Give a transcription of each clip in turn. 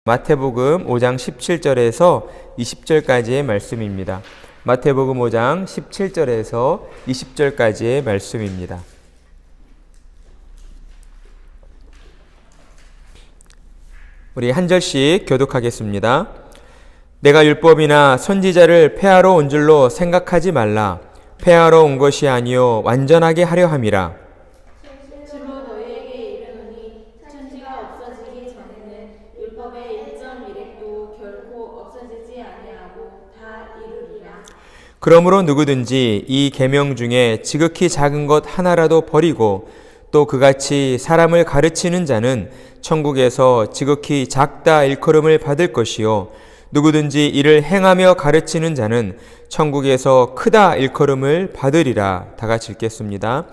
마태복음 5장 17절에서 20절까지의 말씀입니다. 마태복음 5장 17절에서 20절까지의 말씀입니다. 우리 한 절씩 교독하겠습니다. 내가 율법이나 선지자를 폐하러 온 줄로 생각하지 말라. 폐하러 온 것이 아니요 완전하게 하려 함이라. 실로 너희에게 이르노니 천지가 없어지기 전에는 율법의 1.1획도 결코 없어지지 아니하고 다 이루리라. 그러므로 누구든지 이 계명 중에 지극히 작은 것 하나라도 버리고 또 그같이 사람을 가르치는 자는 천국에서 지극히 작다 일컬음을 받을 것이요 누구든지 이를 행하며 가르치는 자는 천국에서 크다 일컬음을 받으리라. 다 같이 읽겠습니다.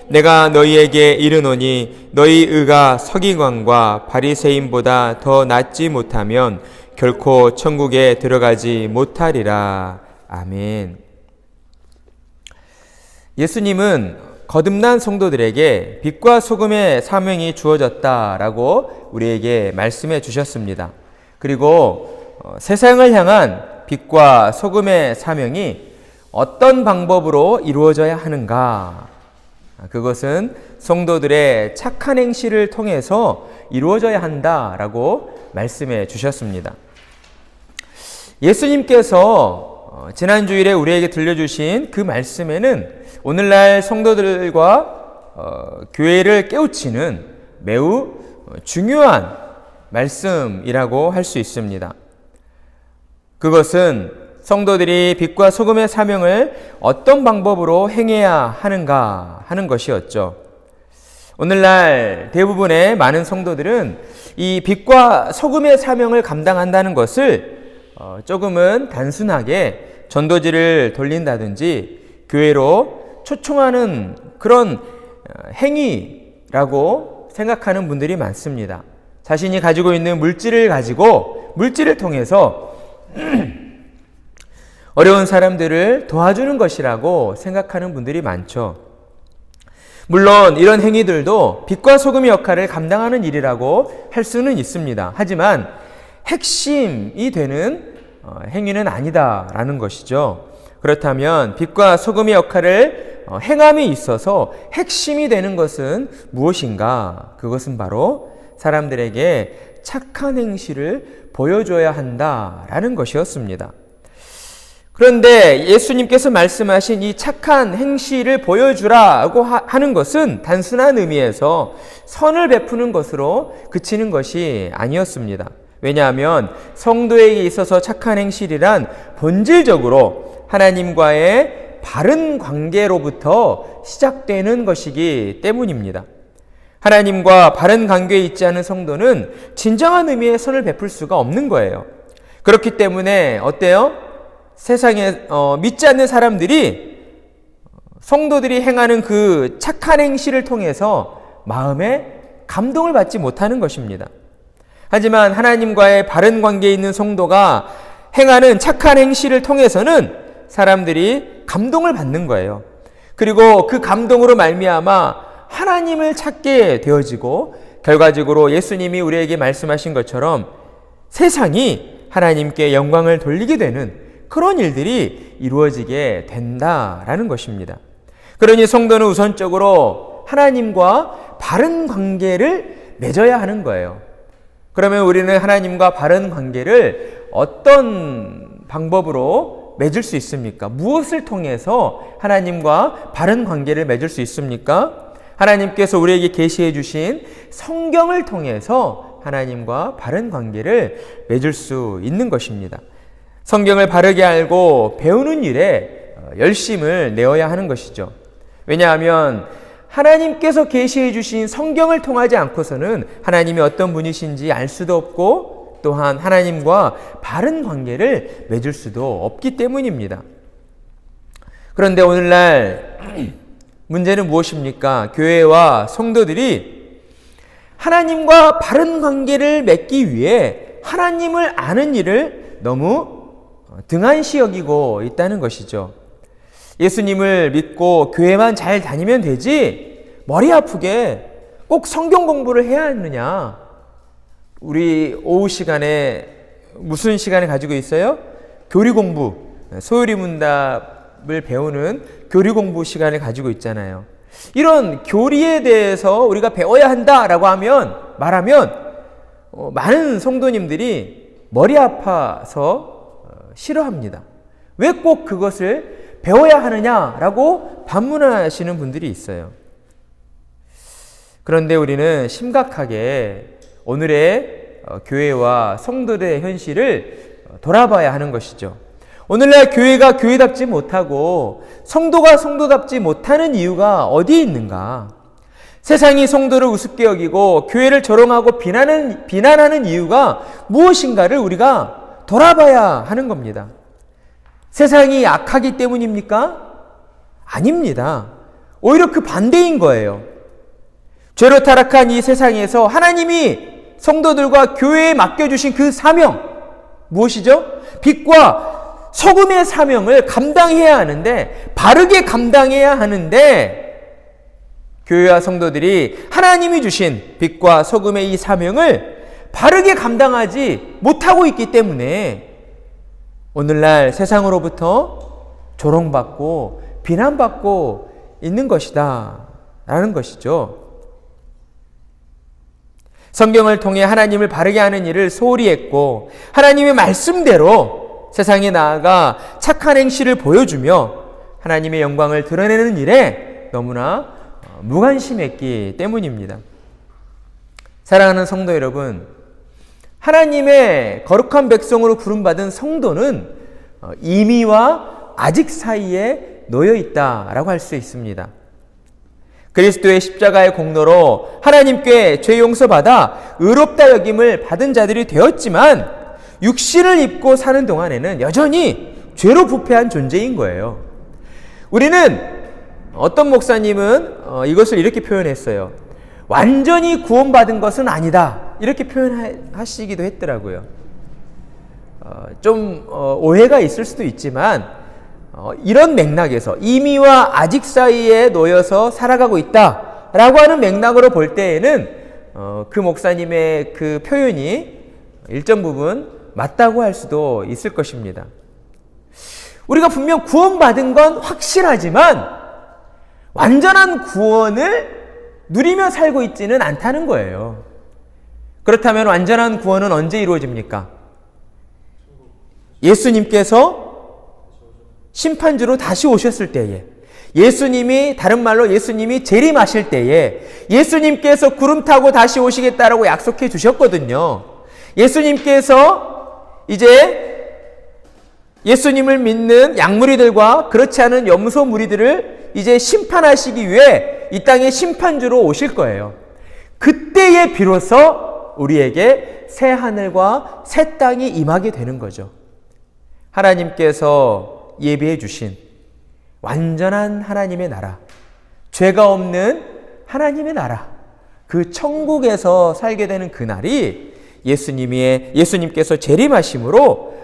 내가 너희에게 이르노니 너희 의가 서기관과 바리새인보다 더 낫지 못하면 결코 천국에 들어가지 못하리라. 아멘. 예수님은 거듭난 성도들에게 빛과 소금의 사명이 주어졌다라고 우리에게 말씀해 주셨습니다. 그리고 세상을 향한 빛과 소금의 사명이 어떤 방법으로 이루어져야 하는가? 그것은 성도들의 착한 행실을 통해서 이루어져야 한다라고 말씀해 주셨습니다. 예수님께서 지난 주일에 우리에게 들려주신 그 말씀에는 오늘날 성도들과 교회를 깨우치는 매우 중요한 말씀이라고 할 수 있습니다. 그것은 성도들이 빛과 소금의 사명을 어떤 방법으로 행해야 하는가 하는 것이었죠. 오늘날 대부분의 많은 성도들은 이 빛과 소금의 사명을 감당한다는 것을 조금은 단순하게 전도지를 돌린다든지 교회로 초청하는 그런 행위라고 생각하는 분들이 많습니다. 자신이 가지고 있는 물질을 가지고 물질을 통해서 어려운 사람들을 도와주는 것이라고 생각하는 분들이 많죠. 물론 이런 행위들도 빛과 소금의 역할을 감당하는 일이라고 할 수는 있습니다. 하지만 핵심이 되는 행위는 아니다라는 것이죠. 그렇다면 빛과 소금의 역할을 행함에 있어서 핵심이 되는 것은 무엇인가? 그것은 바로 사람들에게 착한 행실을 보여줘야 한다라는 것이었습니다. 그런데 예수님께서 말씀하신 이 착한 행실을 보여주라고 하는 것은 단순한 의미에서 선을 베푸는 것으로 그치는 것이 아니었습니다. 왜냐하면 성도에게 있어서 착한 행실이란 본질적으로 하나님과의 바른 관계로부터 시작되는 것이기 때문입니다. 하나님과 바른 관계에 있지 않은 성도는 진정한 의미의 선을 베풀 수가 없는 거예요. 그렇기 때문에 어때요? 세상에 믿지 않는 사람들이 성도들이 행하는 그 착한 행실을 통해서 마음에 감동을 받지 못하는 것입니다. 하지만 하나님과의 바른 관계에 있는 성도가 행하는 착한 행실을 통해서는 사람들이 감동을 받는 거예요. 그리고 그 감동으로 말미암아 하나님을 찾게 되어지고 결과적으로 예수님이 우리에게 말씀하신 것처럼 세상이 하나님께 영광을 돌리게 되는 그런 일들이 이루어지게 된다라는 것입니다. 그러니 성도는 우선적으로 하나님과 바른 관계를 맺어야 하는 거예요. 그러면 우리는 하나님과 바른 관계를 어떤 방법으로 맺을 수 있습니까? 무엇을 통해서 하나님과 바른 관계를 맺을 수 있습니까? 하나님께서 우리에게 계시해 주신 성경을 통해서 하나님과 바른 관계를 맺을 수 있는 것입니다. 성경을 바르게 알고 배우는 일에 열심을 내어야 하는 것이죠. 왜냐하면 하나님께서 계시해 주신 성경을 통하지 않고서는 하나님이 어떤 분이신지 알 수도 없고 또한 하나님과 바른 관계를 맺을 수도 없기 때문입니다. 그런데 오늘날 문제는 무엇입니까? 교회와 성도들이 하나님과 바른 관계를 맺기 위해 하나님을 아는 일을 너무 등한시 여기고 있다는 것이죠. 예수님을 믿고 교회만 잘 다니면 되지 머리 아프게 꼭 성경 공부를 해야 하느냐? 우리 오후 시간에 무슨 시간을 가지고 있어요? 교리 공부, 소요리 문답을 배우는 교리 공부 시간을 가지고 있잖아요. 이런 교리에 대해서 우리가 배워야 한다라고 말하면 많은 성도님들이 머리 아파서 싫어합니다. 왜 꼭 그것을 배워야 하느냐라고 반문하시는 분들이 있어요. 그런데 우리는 심각하게 오늘의 교회와 성도들의 현실을 돌아봐야 하는 것이죠. 오늘날 교회가 교회답지 못하고 성도가 성도답지 못하는 이유가 어디에 있는가? 세상이 성도를 우습게 여기고 교회를 조롱하고 비난하는 이유가 무엇인가를 우리가 돌아봐야 하는 겁니다. 세상이 악하기 때문입니까? 아닙니다. 오히려 그 반대인 거예요. 죄로 타락한 이 세상에서 하나님이 성도들과 교회에 맡겨주신 그 사명, 무엇이죠? 빛과 소금의 사명을 감당해야 하는데, 바르게 감당해야 하는데, 교회와 성도들이 하나님이 주신 빛과 소금의 이 사명을 바르게 감당하지 못하고 있기 때문에 오늘날 세상으로부터 조롱받고 비난받고 있는 것이다 라는 것이죠. 성경을 통해 하나님을 바르게 하는 일을 소홀히 했고 하나님의 말씀대로 세상에 나아가 착한 행실을 보여주며 하나님의 영광을 드러내는 일에 너무나 무관심했기 때문입니다. 사랑하는 성도 여러분, 하나님의 거룩한 백성으로 부름받은 성도는 이미와 아직 사이에 놓여 있다라고 할 수 있습니다. 그리스도의 십자가의 공로로 하나님께 죄 용서받아 의롭다 여김을 받은 자들이 되었지만 육신을 입고 사는 동안에는 여전히 죄로 부패한 존재인 거예요. 우리는 어떤 목사님은 이것을 이렇게 표현했어요. 완전히 구원받은 것은 아니다. 이렇게 표현하시기도 했더라고요. 좀 오해가 있을 수도 있지만 이런 맥락에서 이미와 아직 사이에 놓여서 살아가고 있다라고 하는 맥락으로 볼 때에는 그 목사님의 그 표현이 일정 부분 맞다고 할 수도 있을 것입니다. 우리가 분명 구원받은 건 확실하지만 완전한 구원을 누리며 살고 있지는 않다는 거예요. 그렇다면 완전한 구원은 언제 이루어집니까? 예수님께서 심판주로 다시 오셨을 때에, 다른 말로 예수님이 재림하실 때에, 예수님께서 구름 타고 다시 오시겠다라고 약속해 주셨거든요. 예수님께서 이제 예수님을 믿는 양무리들과 그렇지 않은 염소 무리들을 이제 심판하시기 위해 이 땅에 심판주로 오실 거예요. 그때에 비로소 우리에게 새 하늘과 새 땅이 임하게 되는 거죠. 하나님께서 예비해 주신 완전한 하나님의 나라, 죄가 없는 하나님의 나라, 그 천국에서 살게 되는 그 날이 예수님께서 재림하심으로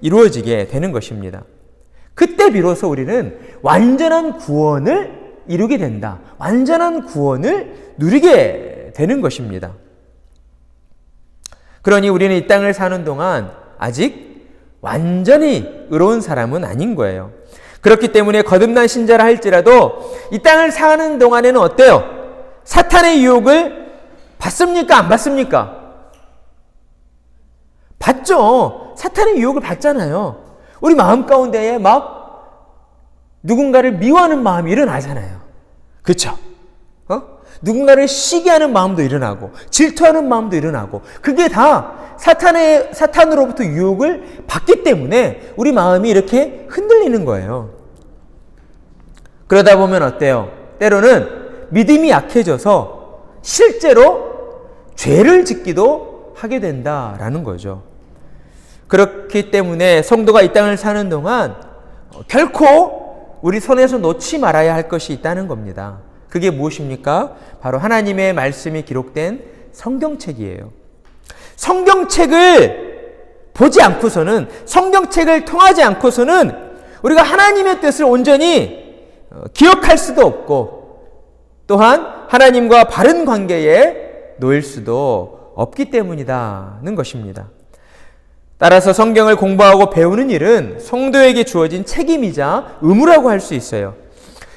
이루어지게 되는 것입니다. 그때 비로소 우리는 완전한 구원을 이루게 된다. 완전한 구원을 누리게 되는 것입니다. 그러니 우리는 이 땅을 사는 동안 아직 완전히 의로운 사람은 아닌 거예요. 그렇기 때문에 거듭난 신자라 할지라도 이 땅을 사는 동안에는 어때요? 사탄의 유혹을 받습니까? 안 받습니까? 받죠. 사탄의 유혹을 받잖아요. 우리 마음 가운데에 막 누군가를 미워하는 마음이 일어나잖아요. 그렇죠? 누군가를 시기하는 마음도 일어나고 질투하는 마음도 일어나고 그게 다 사탄으로부터 유혹을 받기 때문에 우리 마음이 이렇게 흔들리는 거예요. 그러다 보면 어때요? 때로는 믿음이 약해져서 실제로 죄를 짓기도 하게 된다라는 거죠. 그렇기 때문에 성도가 이 땅을 사는 동안 결코 우리 손에서 놓지 말아야 할 것이 있다는 겁니다. 그게 무엇입니까? 바로 하나님의 말씀이 기록된 성경책이에요. 성경책을 보지 않고서는, 성경책을 통하지 않고서는 우리가 하나님의 뜻을 온전히 기억할 수도 없고 또한 하나님과 바른 관계에 놓일 수도 없기 때문이라는 것입니다. 따라서 성경을 공부하고 배우는 일은 성도에게 주어진 책임이자 의무라고 할 수 있어요.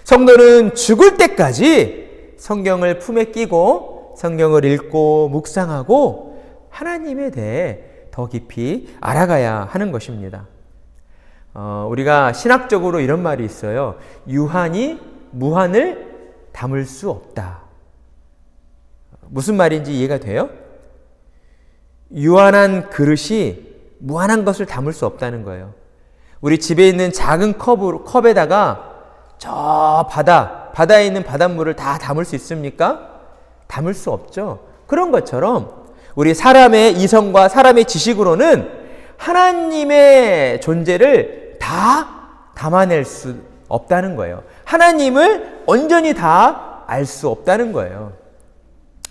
성도는 죽을 때까지 성경을 품에 끼고 성경을 읽고 묵상하고 하나님에 대해 더 깊이 알아가야 하는 것입니다. 우리가 신학적으로 이런 말이 있어요. 유한이 무한을 담을 수 없다. 무슨 말인지 이해가 돼요? 유한한 그릇이 무한한 것을 담을 수 없다는 거예요. 우리 집에 있는 작은 컵에다가 저 바다에 있는 바닷물을 다 담을 수 있습니까? 담을 수 없죠. 그런 것처럼 우리 사람의 이성과 사람의 지식으로는 하나님의 존재를 다 담아낼 수 없다는 거예요. 하나님을 온전히 다 알 수 없다는 거예요.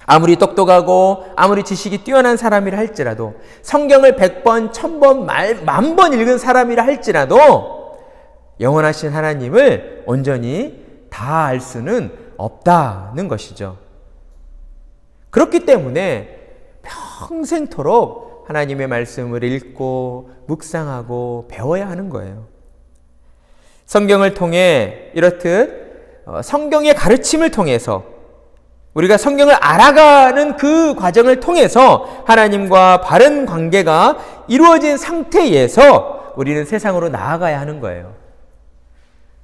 아무리 똑똑하고 아무리 지식이 뛰어난 사람이라 할지라도, 성경을 100번, 1000번, 10,000번 읽은 사람이라 할지라도 영원하신 하나님을 온전히 다 알 수는 없다는 것이죠. 그렇기 때문에 평생토록 하나님의 말씀을 읽고 묵상하고 배워야 하는 거예요. 성경을 통해 이렇듯 성경의 가르침을 통해서 우리가 성경을 알아가는 그 과정을 통해서 하나님과 바른 관계가 이루어진 상태에서 우리는 세상으로 나아가야 하는 거예요.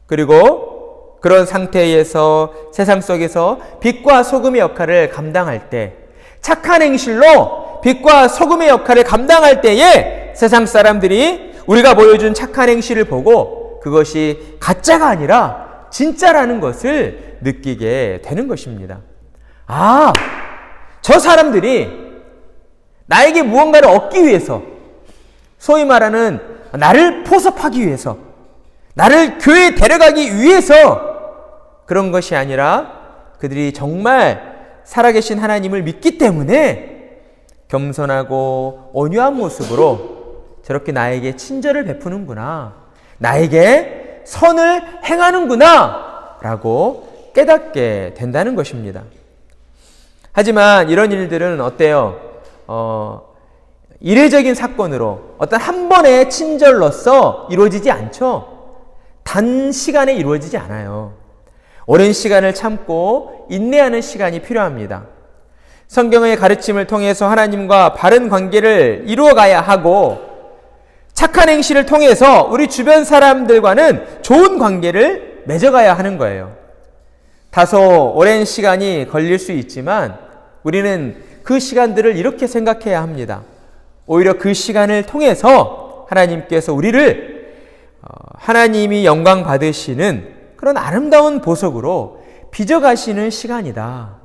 그리고 그런 상태에서 세상 속에서 빛과 소금의 역할을 감당할 때, 착한 행실로 빛과 소금의 역할을 감당할 때에 세상 사람들이 우리가 보여준 착한 행실을 보고 그것이 가짜가 아니라 진짜라는 것을 느끼게 되는 것입니다. 아, 저 사람들이 나에게 무언가를 얻기 위해서, 소위 말하는 나를 포섭하기 위해서, 나를 교회에 데려가기 위해서 그런 것이 아니라 그들이 정말 살아계신 하나님을 믿기 때문에 겸손하고 온유한 모습으로 저렇게 나에게 친절을 베푸는구나, 나에게 선을 행하는구나 라고 깨닫게 된다는 것입니다. 하지만 이런 일들은 어때요? 이례적인 사건으로 어떤 한 번의 친절로서 이루어지지 않죠. 단시간에 이루어지지 않아요. 오랜 시간을 참고 인내하는 시간이 필요합니다. 성경의 가르침을 통해서 하나님과 바른 관계를 이루어가야 하고, 착한 행실을 통해서 우리 주변 사람들과는 좋은 관계를 맺어가야 하는 거예요. 다소 오랜 시간이 걸릴 수 있지만 우리는 그 시간들을 이렇게 생각해야 합니다. 오히려 그 시간을 통해서 하나님께서 우리를 하나님이 영광 받으시는 그런 아름다운 보석으로 빚어가시는 시간이다.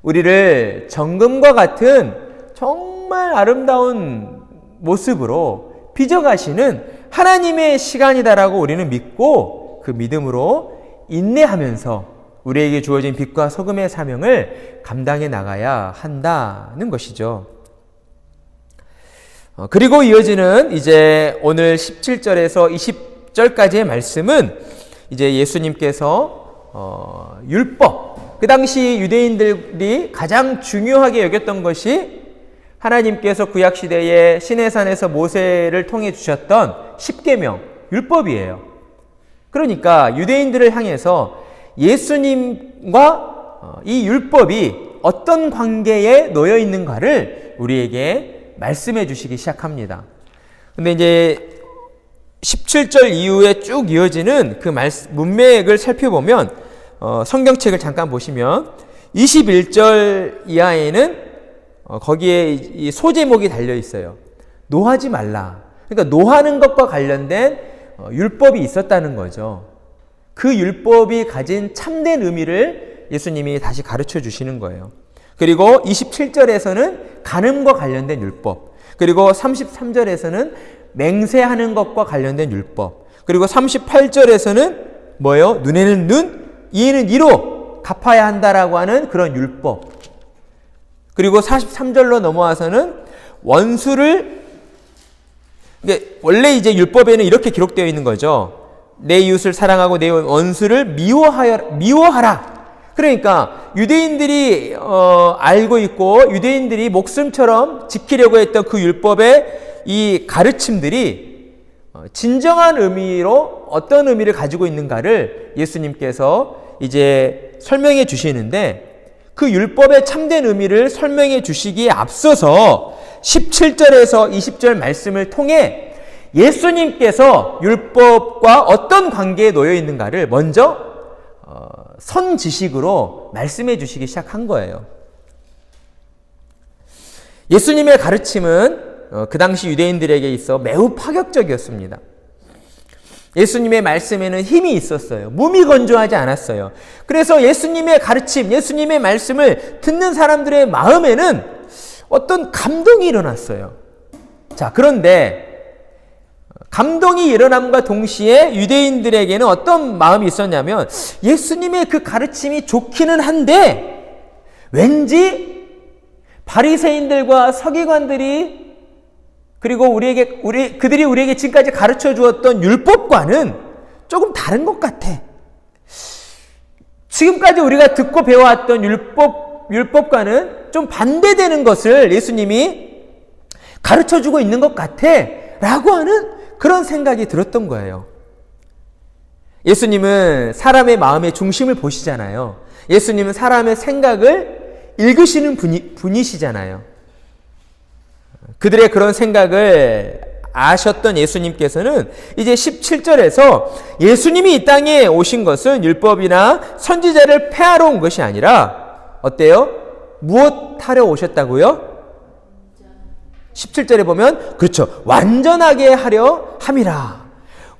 우리를 정금과 같은 정말 아름다운 모습으로 빚어가시는 하나님의 시간이다라고 우리는 믿고 그 믿음으로 인내하면서 우리에게 주어진 빛과 소금의 사명을 감당해 나가야 한다는 것이죠. 그리고 이어지는 이제 오늘 17절에서 20절까지의 말씀은 이제 예수님께서 율법, 그 당시 유대인들이 가장 중요하게 여겼던 것이 하나님께서 구약시대에 시내산에서 모세를 통해 주셨던 십계명, 율법이에요. 그러니까 유대인들을 향해서 예수님과 이 율법이 어떤 관계에 놓여 있는가를 우리에게 말씀해 주시기 시작합니다. 근데 이제 17절 이후에 쭉 이어지는 그 문맥을 살펴보면 성경책을 잠깐 보시면 21절 이하에는 거기에 이 소제목이 달려 있어요. 노하지 말라. 그러니까 노하는 것과 관련된 율법이 있었다는 거죠. 그 율법이 가진 참된 의미를 예수님이 다시 가르쳐 주시는 거예요. 그리고 27절에서는 간음과 관련된 율법, 그리고 33절에서는 맹세하는 것과 관련된 율법, 그리고 38절에서는 뭐예요? 눈에는 눈, 이에는 이로 갚아야 한다라고 하는 그런 율법. 그리고 43절로 넘어와서는 원수를, 원래 이제 율법에는 이렇게 기록되어 있는 거죠. 내 이웃을 사랑하고 내 원수를 미워하라. 그러니까 유대인들이 알고 있고 유대인들이 목숨처럼 지키려고 했던 그 율법의 이 가르침들이 진정한 의미로 어떤 의미를 가지고 있는가를 예수님께서 이제 설명해 주시는데, 그 율법의 참된 의미를 설명해 주시기에 앞서서 17절에서 20절 말씀을 통해 예수님께서 율법과 어떤 관계에 놓여 있는가를 먼저 선지식으로 말씀해 주시기 시작한 거예요. 예수님의 가르침은 그 당시 유대인들에게 있어 매우 파격적이었습니다. 예수님의 말씀에는 힘이 있었어요. 몸이 건조하지 않았어요. 그래서 예수님의 가르침, 예수님의 말씀을 듣는 사람들의 마음에는 어떤 감동이 일어났어요. 자, 그런데 감동이 일어남과 동시에 유대인들에게는 어떤 마음이 있었냐면, 예수님의 그 가르침이 좋기는 한데 왠지 바리새인들과 서기관들이 그리고 그들이 우리에게 지금까지 가르쳐 주었던 율법과는 조금 다른 것 같아. 지금까지 우리가 듣고 배워왔던 율법과는 좀 반대되는 것을 예수님이 가르쳐 주고 있는 것 같아 라고 하는 그런 생각이 들었던 거예요. 예수님은 사람의 마음의 중심을 보시잖아요. 예수님은 사람의 생각을 읽으시는 분이시잖아요. 그들의 그런 생각을 아셨던 예수님께서는 이제 17절에서 예수님이 이 땅에 오신 것은 율법이나 선지자를 폐하러 온 것이 아니라 어때요? 무엇 하러 오셨다고요? 17절에 보면 그렇죠. 완전하게 하려 함이라.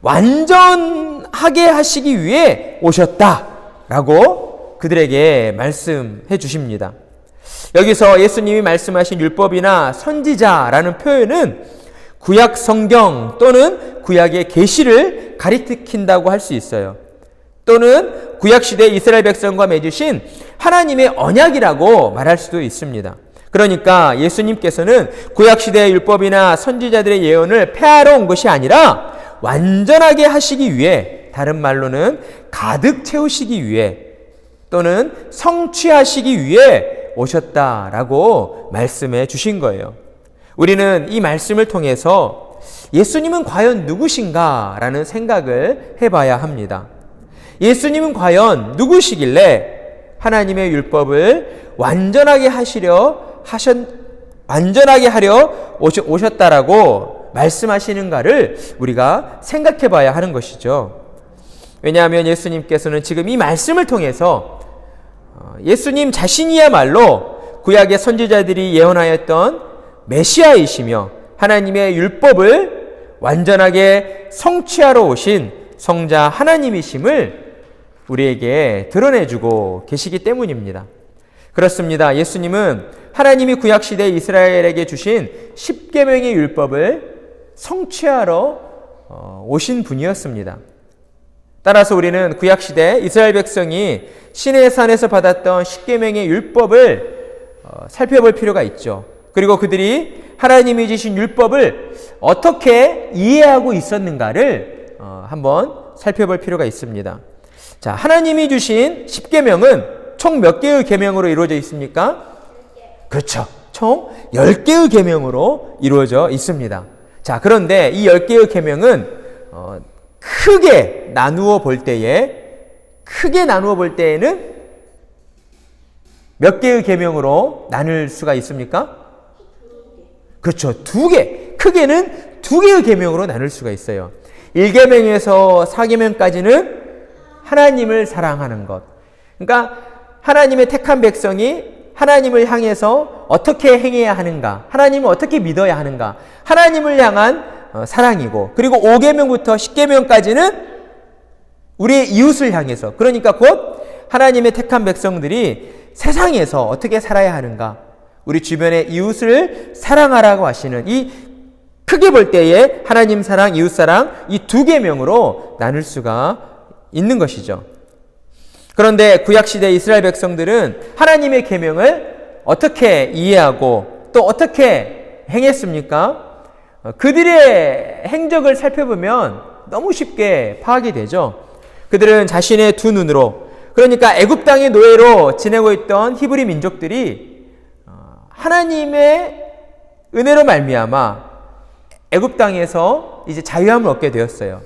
완전하게 하시기 위해 오셨다라고 그들에게 말씀해 주십니다. 여기서 예수님이 말씀하신 율법이나 선지자라는 표현은 구약 성경 또는 구약의 계시를 가리킨다고 할 수 있어요. 또는 구약 시대 이스라엘 백성과 맺으신 하나님의 언약이라고 말할 수도 있습니다. 그러니까 예수님께서는 구약 시대의 율법이나 선지자들의 예언을 폐하러 온 것이 아니라 완전하게 하시기 위해, 다른 말로는 가득 채우시기 위해 또는 성취하시기 위해 오셨다라고 말씀해 주신 거예요. 우리는 이 말씀을 통해서 예수님은 과연 누구신가라는 생각을 해봐야 합니다. 예수님은 과연 누구시길래 하나님의 율법을 완전하게 하려 오셨다라고 말씀하시는가를 우리가 생각해 봐야 하는 것이죠. 왜냐하면 예수님께서는 지금 이 말씀을 통해서 예수님 자신이야말로 구약의 선지자들이 예언하였던 메시아이시며 하나님의 율법을 완전하게 성취하러 오신 성자 하나님이심을 우리에게 드러내주고 계시기 때문입니다. 그렇습니다. 예수님은 하나님이 구약시대 이스라엘에게 주신 10계명의 율법을 성취하러 오신 분이었습니다. 따라서 우리는 구약시대 이스라엘 백성이 시내산에서 받았던 10계명의 율법을 살펴볼 필요가 있죠. 그리고 그들이 하나님이 주신 율법을 어떻게 이해하고 있었는가를 한번 살펴볼 필요가 있습니다. 자, 하나님이 주신 10계명은 총 몇 개의 계명으로 이루어져 있습니까? 그렇죠. 총 10개의 계명으로 이루어져 있습니다. 자, 그런데 이 10개의 계명은 크게 나누어 볼 때에는 몇 개의 계명으로 나눌 수가 있습니까? 그렇죠. 2개. 크게는 2개의 계명으로 나눌 수가 있어요. 1계명에서 4계명까지는 하나님을 사랑하는 것. 그러니까 하나님의 택한 백성이 하나님을 향해서 어떻게 행해야 하는가, 하나님을 어떻게 믿어야 하는가, 하나님을 향한 사랑이고, 그리고 5계명부터 10계명까지는 우리의 이웃을 향해서, 그러니까 곧 하나님의 택한 백성들이 세상에서 어떻게 살아야 하는가, 우리 주변의 이웃을 사랑하라고 하시는, 이 크게 볼 때에 하나님 사랑, 이웃 사랑, 이 2계명으로 나눌 수가 있는 것이죠. 그런데 구약시대 이스라엘 백성들은 하나님의 계명을 어떻게 이해하고 또 어떻게 행했습니까? 그들의 행적을 살펴보면 너무 쉽게 파악이 되죠. 그들은 자신의 두 눈으로, 그러니까 애굽 땅의 노예로 지내고 있던 히브리 민족들이 하나님의 은혜로 말미암아 애굽 땅에서 이제 자유함을 얻게 되었어요.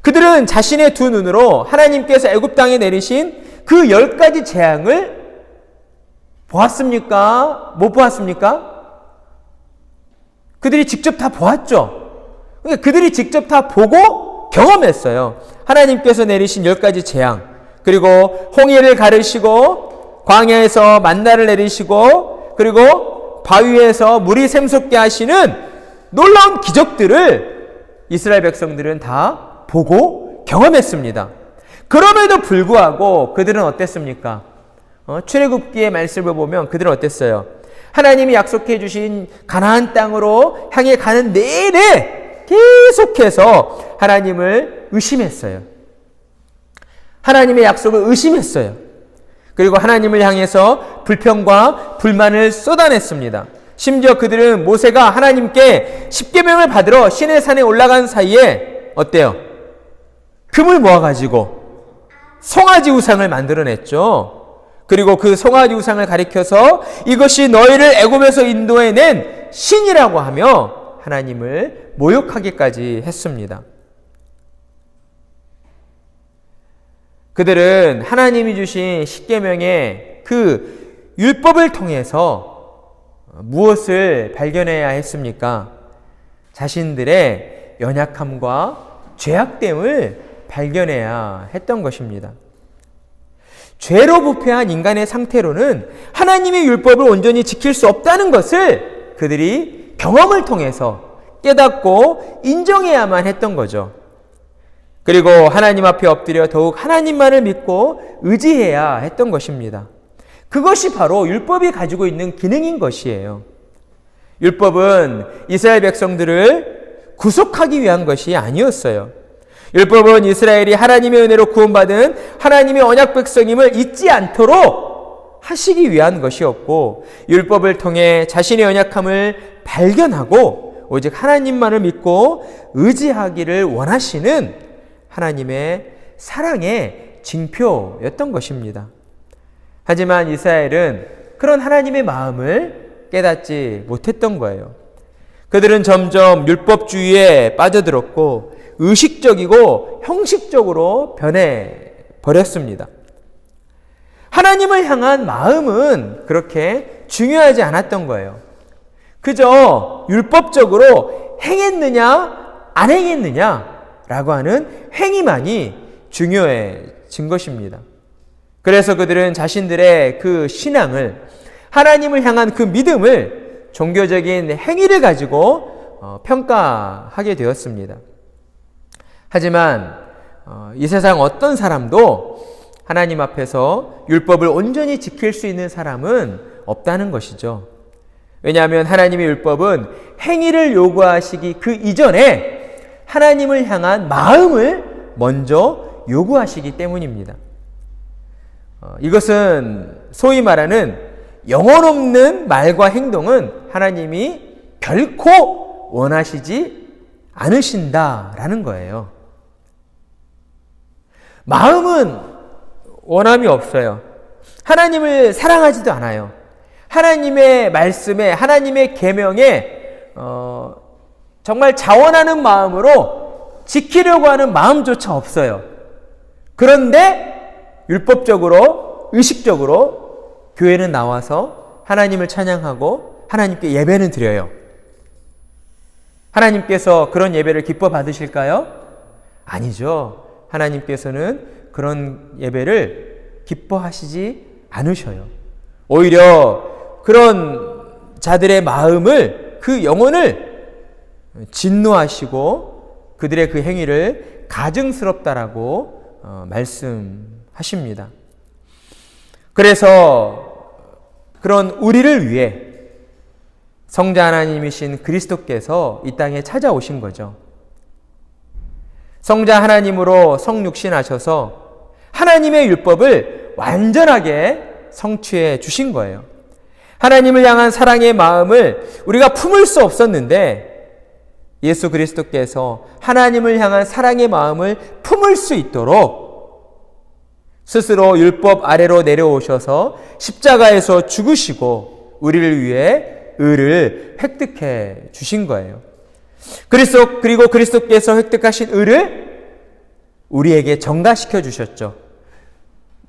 그들은 자신의 두 눈으로 하나님께서 애굽 땅에 내리신 그 10가지 재앙을 보았습니까? 못 보았습니까? 그들이 직접 다 보았죠. 그러니까 그들이 직접 다 보고 경험했어요. 하나님께서 내리신 10가지 재앙, 그리고 홍해를 가르시고 광야에서 만나를 내리시고 그리고 바위에서 물이 샘솟게 하시는 놀라운 기적들을 이스라엘 백성들은 다 보고 경험했습니다. 그럼에도 불구하고 그들은 어땠습니까? 출애굽기의 말씀을 보면 그들은 어땠어요? 하나님이 약속해 주신 가나안 땅으로 향해 가는 내내 계속해서 하나님을 의심했어요. 하나님의 약속을 의심했어요. 그리고 하나님을 향해서 불평과 불만을 쏟아냈습니다. 심지어 그들은 모세가 하나님께 십계명을 받으러 시내 산에 올라간 사이에 어때요? 금을 모아가지고 송아지 우상을 만들어냈죠. 그리고 그 송아지 우상을 가리켜서 이것이 너희를 애굽에서 인도해낸 신이라고 하며 하나님을 모욕하기까지 했습니다. 그들은 하나님이 주신 십계명의 그 율법을 통해서 무엇을 발견해야 했습니까? 자신들의 연약함과 죄악됨을 발견해야 했던 것입니다. 죄로 부패한 인간의 상태로는 하나님의 율법을 온전히 지킬 수 없다는 것을 그들이 경험을 통해서 깨닫고 인정해야만 했던 거죠. 그리고 하나님 앞에 엎드려 더욱 하나님만을 믿고 의지해야 했던 것입니다. 그것이 바로 율법이 가지고 있는 기능인 것이에요. 율법은 이스라엘 백성들을 구속하기 위한 것이 아니었어요. 율법은 이스라엘이 하나님의 은혜로 구원받은 하나님의 언약 백성임을 잊지 않도록 하시기 위한 것이었고, 율법을 통해 자신의 연약함을 발견하고 오직 하나님만을 믿고 의지하기를 원하시는 하나님의 사랑의 징표였던 것입니다. 하지만 이스라엘은 그런 하나님의 마음을 깨닫지 못했던 거예요. 그들은 점점 율법주의에 빠져들었고 의식적이고 형식적으로 변해버렸습니다. 하나님을 향한 마음은 그렇게 중요하지 않았던 거예요. 그저 율법적으로 행했느냐 안 행했느냐라고 하는 행위만이 중요해진 것입니다. 그래서 그들은 자신들의 그 신앙을, 하나님을 향한 그 믿음을 종교적인 행위를 가지고 평가하게 되었습니다. 하지만 이 세상 어떤 사람도 하나님 앞에서 율법을 온전히 지킬 수 있는 사람은 없다는 것이죠. 왜냐하면 하나님의 율법은 행위를 요구하시기 그 이전에 하나님을 향한 마음을 먼저 요구하시기 때문입니다. 이것은 소위 말하는 영혼 없는 말과 행동은 하나님이 결코 원하시지 않으신다라는 거예요. 마음은 원함이 없어요. 하나님을 사랑하지도 않아요. 하나님의 말씀에, 하나님의 계명에 정말 자원하는 마음으로 지키려고 하는 마음조차 없어요. 그런데 율법적으로, 의식적으로 교회는 나와서 하나님을 찬양하고 하나님께 예배는 드려요. 하나님께서 그런 예배를 기뻐 받으실까요? 아니죠. 하나님께서는 그런 예배를 기뻐하시지 않으셔요. 오히려 그런 자들의 마음을, 그 영혼을 진노하시고 그들의 그 행위를 가증스럽다라고 말씀하십니다. 그래서 그런 우리를 위해 성자 하나님이신 그리스도께서 이 땅에 찾아오신 거죠. 성자 하나님으로 성육신하셔서 하나님의 율법을 완전하게 성취해 주신 거예요. 하나님을 향한 사랑의 마음을 우리가 품을 수 없었는데 예수 그리스도께서 하나님을 향한 사랑의 마음을 품을 수 있도록 스스로 율법 아래로 내려오셔서 십자가에서 죽으시고 우리를 위해 의를 획득해 주신 거예요. 그리고 그리스도께서 획득하신 의를 우리에게 전가시켜 주셨죠.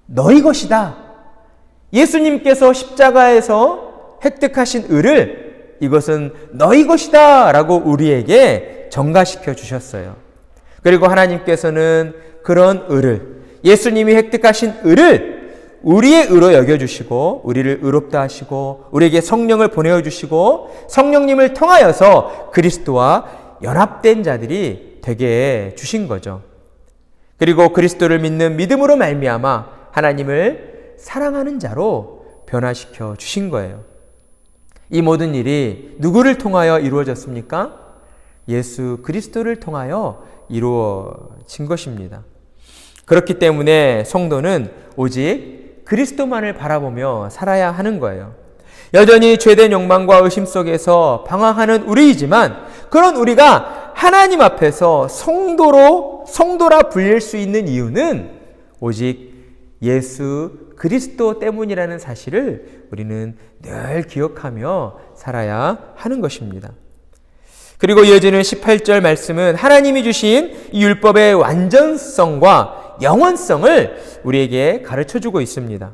너희 것이다. 예수님께서 십자가에서 획득하신 의를 이것은 너희 것이다 라고 우리에게 전가시켜 주셨어요. 그리고 하나님께서는 그런 의를, 예수님이 획득하신 의를 우리의 의로 여겨주시고 우리를 의롭다 하시고 우리에게 성령을 보내주시고 성령님을 통하여서 그리스도와 연합된 자들이 되게 주신 거죠. 그리고 그리스도를 믿는 믿음으로 말미암아 하나님을 사랑하는 자로 변화시켜 주신 거예요. 이 모든 일이 누구를 통하여 이루어졌습니까? 예수 그리스도를 통하여 이루어진 것입니다. 그렇기 때문에 성도는 오직 그리스도만을 바라보며 살아야 하는 거예요. 여전히 죄된 욕망과 의심 속에서 방황하는 우리이지만 그런 우리가 하나님 앞에서 성도라 불릴 수 있는 이유는 오직 예수 그리스도 때문이라는 사실을 우리는 늘 기억하며 살아야 하는 것입니다. 그리고 이어지는 18절 말씀은 하나님이 주신 이 율법의 완전성과 영원성을 우리에게 가르쳐주고 있습니다.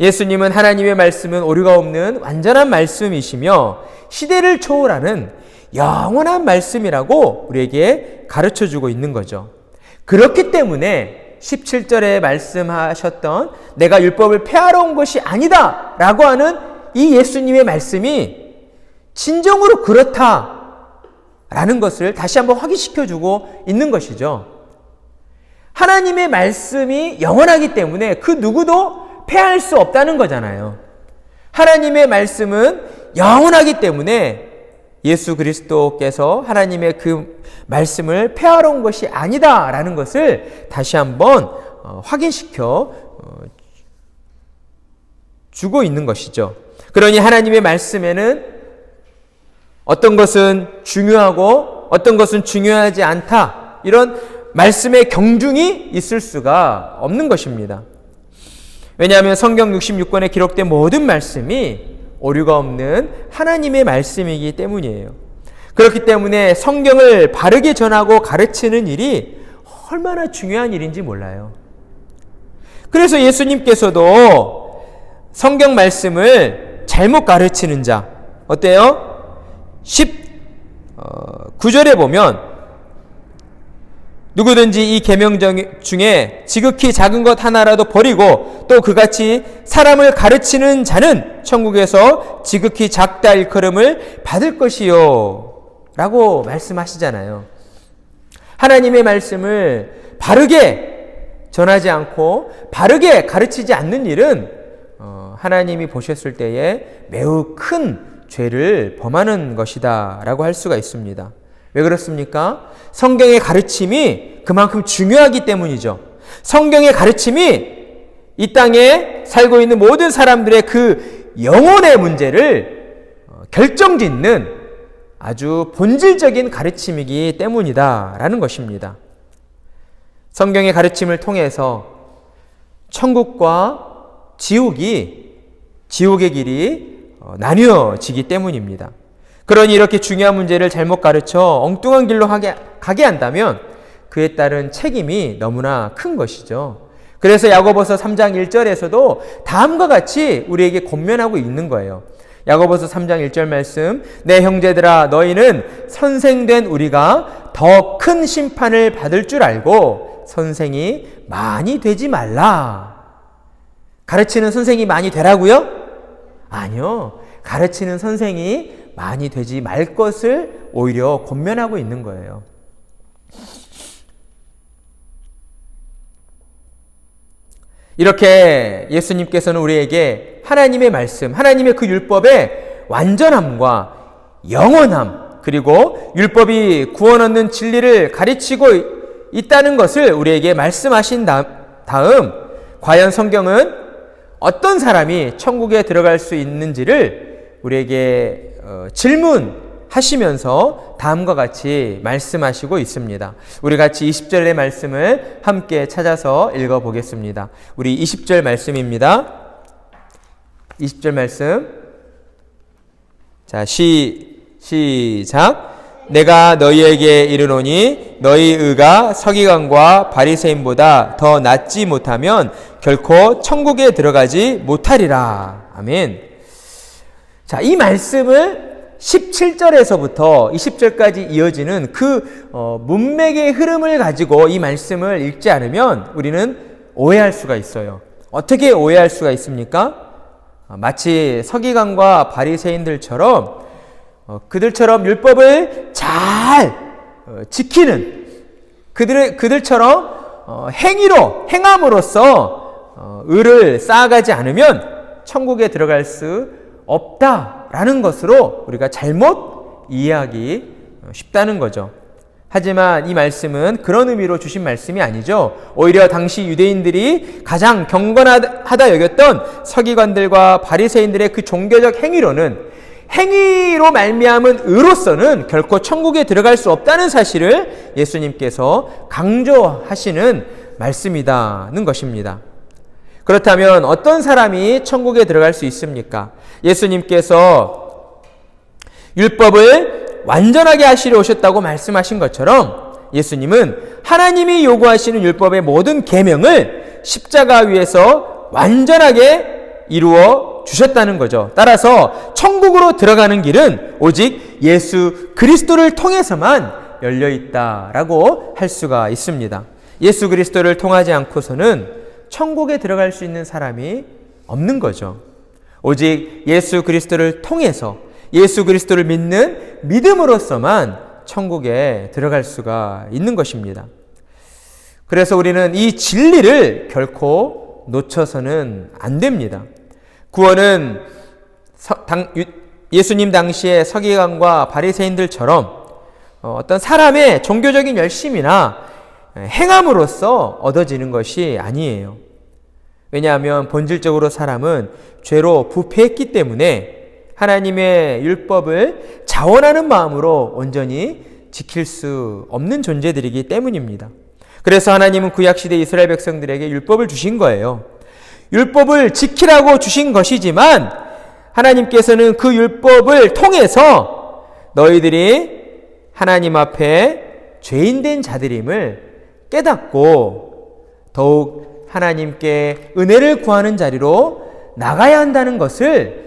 예수님은 하나님의 말씀은 오류가 없는 완전한 말씀이시며 시대를 초월하는 영원한 말씀이라고 우리에게 가르쳐주고 있는 거죠. 그렇기 때문에 17절에 말씀하셨던 내가 율법을 폐하러 온 것이 아니다 라고 하는 이 예수님의 말씀이 진정으로 그렇다라는 것을 다시 한번 확인시켜주고 있는 것이죠. 하나님의 말씀이 영원하기 때문에 그 누구도 폐할 수 없다는 거잖아요. 하나님의 말씀은 영원하기 때문에 예수 그리스도께서 하나님의 그 말씀을 폐하러 온 것이 아니다라는 것을 다시 한번 확인시켜 주고 있는 것이죠. 그러니 하나님의 말씀에는 어떤 것은 중요하고 어떤 것은 중요하지 않다, 이런 말씀의 경중이 있을 수가 없는 것입니다. 왜냐하면 성경 66권에 기록된 모든 말씀이 오류가 없는 하나님의 말씀이기 때문이에요. 그렇기 때문에 성경을 바르게 전하고 가르치는 일이 얼마나 중요한 일인지 몰라요. 그래서 예수님께서도 성경 말씀을 잘못 가르치는 자, 어때요? 19절에 보면 누구든지 이 계명 중에 지극히 작은 것 하나라도 버리고 또 그같이 사람을 가르치는 자는 천국에서 지극히 작다 일컬음을 받을 것이요 라고 말씀하시잖아요. 하나님의 말씀을 바르게 전하지 않고 바르게 가르치지 않는 일은 하나님이 보셨을 때에 매우 큰 죄를 범하는 것이다 라고 할 수가 있습니다. 왜 그렇습니까? 성경의 가르침이 그만큼 중요하기 때문이죠. 성경의 가르침이 이 땅에 살고 있는 모든 사람들의 그 영혼의 문제를 결정짓는 아주 본질적인 가르침이기 때문이다라는 것입니다. 성경의 가르침을 통해서 천국과 지옥의 길이 나뉘어지기 때문입니다. 그러니 이렇게 중요한 문제를 잘못 가르쳐 엉뚱한 길로 가게 한다면 그에 따른 책임이 너무나 큰 것이죠. 그래서 야고보서 3장 1절에서도 다음과 같이 우리에게 권면하고 있는 거예요. 야고보서 3장 1절 말씀, 내 형제들아 너희는 선생된 우리가 더 큰 심판을 받을 줄 알고 선생이 많이 되지 말라. 가르치는 선생이 많이 되라고요? 아니요. 가르치는 선생이 많이 되지 말 것을 오히려 권면하고 있는 거예요. 이렇게 예수님께서는 우리에게 하나님의 말씀, 하나님의 그 율법의 완전함과 영원함, 그리고 율법이 구원 얻는 진리를 가르치고 있다는 것을 우리에게 말씀하신 다음 과연 성경은 어떤 사람이 천국에 들어갈 수 있는지를 우리에게 질문하고 하시면서 다음과 같이 말씀하시고 있습니다. 우리 같이 20절의 말씀을 함께 찾아서 읽어보겠습니다. 우리 20절 말씀입니다. 20절 말씀. 자, 시작. 내가 너희에게 이르노니 너희 의가 서기관과 바리새인보다 더 낫지 못하면 결코 천국에 들어가지 못하리라. 아멘. 자, 이 말씀을 17절에서부터 20절까지 이어지는 그 문맥의 흐름을 가지고 이 말씀을 읽지 않으면 우리는 오해할 수가 있어요. 어떻게 오해할 수가 있습니까? 마치 서기관과 바리새인들처럼 그들처럼 율법을 잘 지키는 그들처럼 행함으로써 의를 쌓아가지 않으면 천국에 들어갈 수 없다라는 것으로 우리가 잘못 이해하기 쉽다는 거죠. 하지만 이 말씀은 그런 의미로 주신 말씀이 아니죠. 오히려 당시 유대인들이 가장 경건하다 여겼던 서기관들과 바리새인들의 그 종교적 행위로 말미암은 의로서는 결코 천국에 들어갈 수 없다는 사실을 예수님께서 강조하시는 말씀이라는 것입니다. 그렇다면 어떤 사람이 천국에 들어갈 수 있습니까? 예수님께서 율법을 완전하게 하시려 오셨다고 말씀하신 것처럼 예수님은 하나님이 요구하시는 율법의 모든 계명을 십자가 위에서 완전하게 이루어 주셨다는 거죠. 따라서 천국으로 들어가는 길은 오직 예수 그리스도를 통해서만 열려 있다라고 할 수가 있습니다. 예수 그리스도를 통하지 않고서는 천국에 들어갈 수 있는 사람이 없는 거죠. 오직 예수 그리스도를 통해서 예수 그리스도를 믿는 믿음으로서만 천국에 들어갈 수가 있는 것입니다. 그래서 우리는 이 진리를 결코 놓쳐서는 안 됩니다. 구원은 예수님 당시의 서기관과 바리새인들처럼 어떤 사람의 종교적인 열심이나 행함으로써 얻어지는 것이 아니에요. 왜냐하면 본질적으로 사람은 죄로 부패했기 때문에 하나님의 율법을 자원하는 마음으로 온전히 지킬 수 없는 존재들이기 때문입니다. 그래서 하나님은 구약시대 이스라엘 백성들에게 율법을 주신 거예요. 율법을 지키라고 주신 것이지만 하나님께서는 그 율법을 통해서 너희들이 하나님 앞에 죄인된 자들임을 깨닫고 더욱 하나님께 은혜를 구하는 자리로 나가야 한다는 것을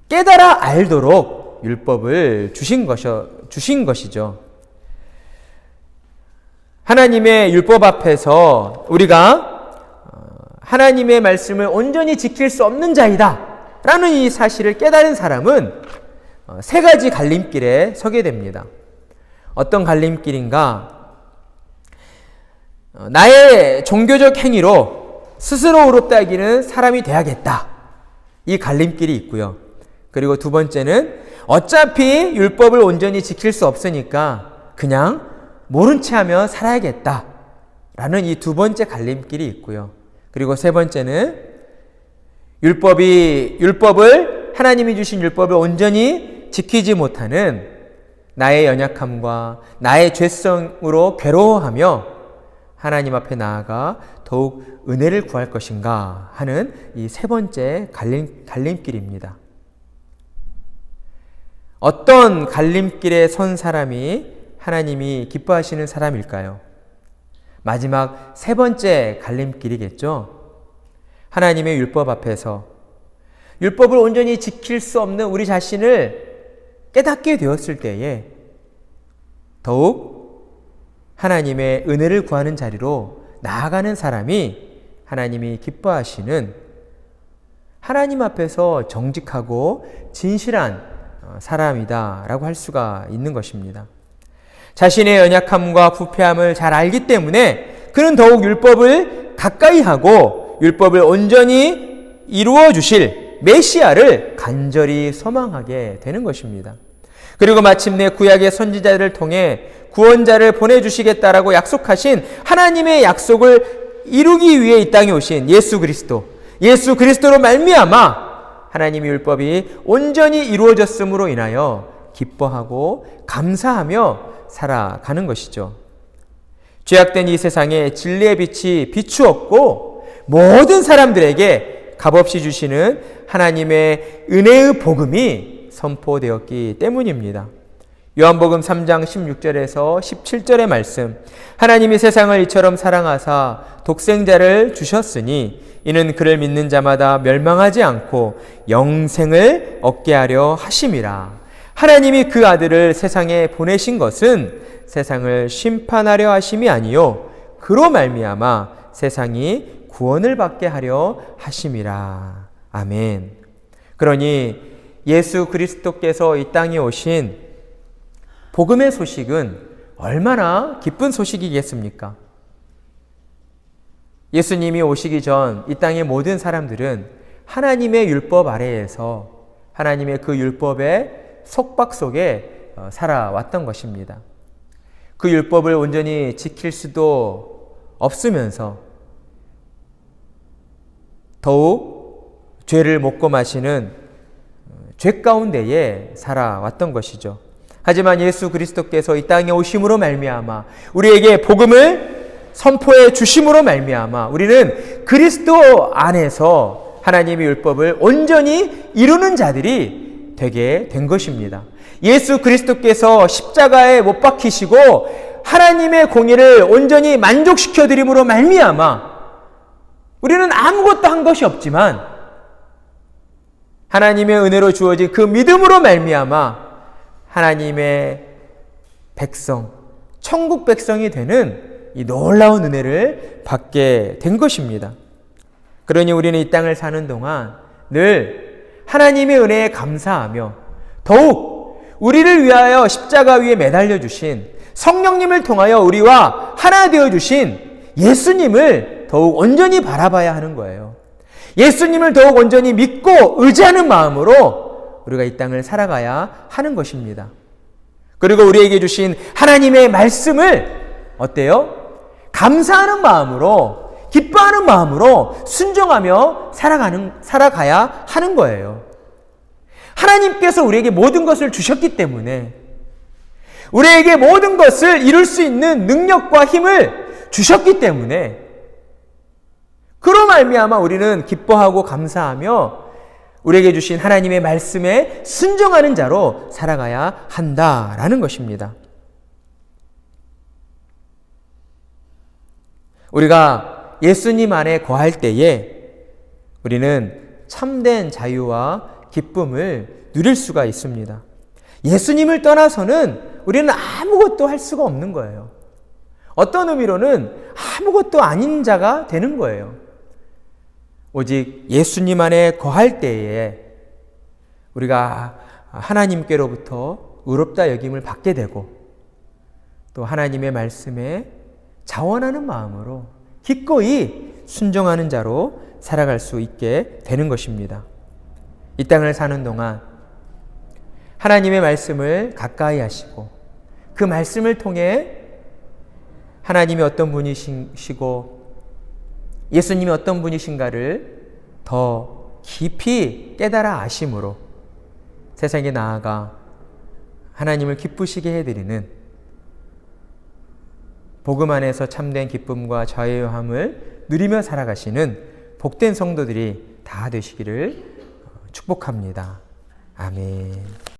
깨달아 알도록 율법을 주신 것이죠. 하나님의 율법 앞에서 우리가 하나님의 말씀을 온전히 지킬 수 없는 자이다 라는 이 사실을 깨달은 사람은 세 가지 갈림길에 서게 됩니다. 어떤 갈림길인가? 나의 종교적 행위로 스스로 의롭다 여기는 사람이 돼야겠다. 이 갈림길이 있고요. 그리고 두 번째는 어차피 율법을 온전히 지킬 수 없으니까 그냥 모른 채 하며 살아야겠다 라는 이 두 번째 갈림길이 있고요. 그리고 세 번째는 율법을 하나님이 주신 율법을 온전히 지키지 못하는 나의 연약함과 나의 죄성으로 괴로워하며 하나님 앞에 나아가 더욱 은혜를 구할 것인가 하는 이 세 번째 갈림길입니다. 어떤 갈림길에 선 사람이 하나님이 기뻐하시는 사람일까요? 마지막 세 번째 갈림길이겠죠. 하나님의 율법 앞에서 율법을 온전히 지킬 수 없는 우리 자신을 깨닫게 되었을 때에 더욱 하나님의 은혜를 구하는 자리로 나아가는 사람이 하나님이 기뻐하시는 하나님 앞에서 정직하고 진실한 사람이다라고 할 수가 있는 것입니다. 자신의 연약함과 부패함을 잘 알기 때문에 그는 더욱 율법을 가까이 하고 율법을 온전히 이루어 주실 메시아를 간절히 소망하게 되는 것입니다. 그리고 마침내 구약의 선지자들을 통해 구원자를 보내주시겠다라고 약속하신 하나님의 약속을 이루기 위해 이 땅에 오신 예수 그리스도로 말미암아 하나님의 율법이 온전히 이루어졌음으로 인하여 기뻐하고 감사하며 살아가는 것이죠. 죄악된 이 세상에 진리의 빛이 비추었고 모든 사람들에게 값없이 주시는 하나님의 은혜의 복음이 선포되었기 때문입니다. 요한복음 3장 16절에서 17절의 말씀, 하나님이 세상을 이처럼 사랑하사 독생자를 주셨으니 이는 그를 믿는 자마다 멸망하지 않고 영생을 얻게 하려 하심이라. 하나님이 그 아들을 세상에 보내신 것은 세상을 심판하려 하심이 아니요 그로 말미암아 세상이 구원을 받게 하려 하심이라. 아멘. 그러니 예수 그리스도께서 이 땅에 오신 복음의 소식은 얼마나 기쁜 소식이겠습니까? 예수님이 오시기 전 이 땅의 모든 사람들은 하나님의 율법 아래에서 하나님의 그 율법의 속박 속에 살아왔던 것입니다. 그 율법을 온전히 지킬 수도 없으면서 더욱 죄를 먹고 마시는 죄 가운데에 살아왔던 것이죠. 하지만 예수 그리스도께서 이 땅에 오심으로 말미암아 우리에게 복음을 선포해 주심으로 말미암아 우리는 그리스도 안에서 하나님의 율법을 온전히 이루는 자들이 되게 된 것입니다. 예수 그리스도께서 십자가에 못 박히시고 하나님의 공의를 온전히 만족시켜 드림으로 말미암아 우리는 아무것도 한 것이 없지만 하나님의 은혜로 주어진 그 믿음으로 말미암아 하나님의 백성, 천국 백성이 되는 이 놀라운 은혜를 받게 된 것입니다. 그러니 우리는 이 땅을 사는 동안 늘 하나님의 은혜에 감사하며 더욱 우리를 위하여 십자가 위에 매달려 주신 성령님을 통하여 우리와 하나 되어 주신 예수님을 더욱 온전히 바라봐야 하는 거예요. 예수님을 더욱 온전히 믿고 의지하는 마음으로 우리가 이 땅을 살아가야 하는 것입니다. 그리고 우리에게 주신 하나님의 말씀을 어때요? 감사하는 마음으로, 기뻐하는 마음으로 순종하며 살아가야 하는 거예요. 하나님께서 우리에게 모든 것을 주셨기 때문에 우리에게 모든 것을 이룰 수 있는 능력과 힘을 주셨기 때문에 그로 말미암아 우리는 기뻐하고 감사하며 우리에게 주신 하나님의 말씀에 순종하는 자로 살아가야 한다라는 것입니다. 우리가 예수님 안에 거할 때에 우리는 참된 자유와 기쁨을 누릴 수가 있습니다. 예수님을 떠나서는 우리는 아무것도 할 수가 없는 거예요. 어떤 의미로는 아무것도 아닌 자가 되는 거예요. 오직 예수님 안에 거할 때에 우리가 하나님께로부터 의롭다 여김을 받게 되고 또 하나님의 말씀에 자원하는 마음으로 기꺼이 순종하는 자로 살아갈 수 있게 되는 것입니다. 이 땅을 사는 동안 하나님의 말씀을 가까이 하시고 그 말씀을 통해 하나님이 어떤 분이시고 예수님이 어떤 분이신가를 더 깊이 깨달아 아심으로 세상에 나아가 하나님을 기쁘시게 해드리는 복음 안에서 참된 기쁨과 자유함을 누리며 살아가시는 복된 성도들이 다 되시기를 축복합니다. 아멘.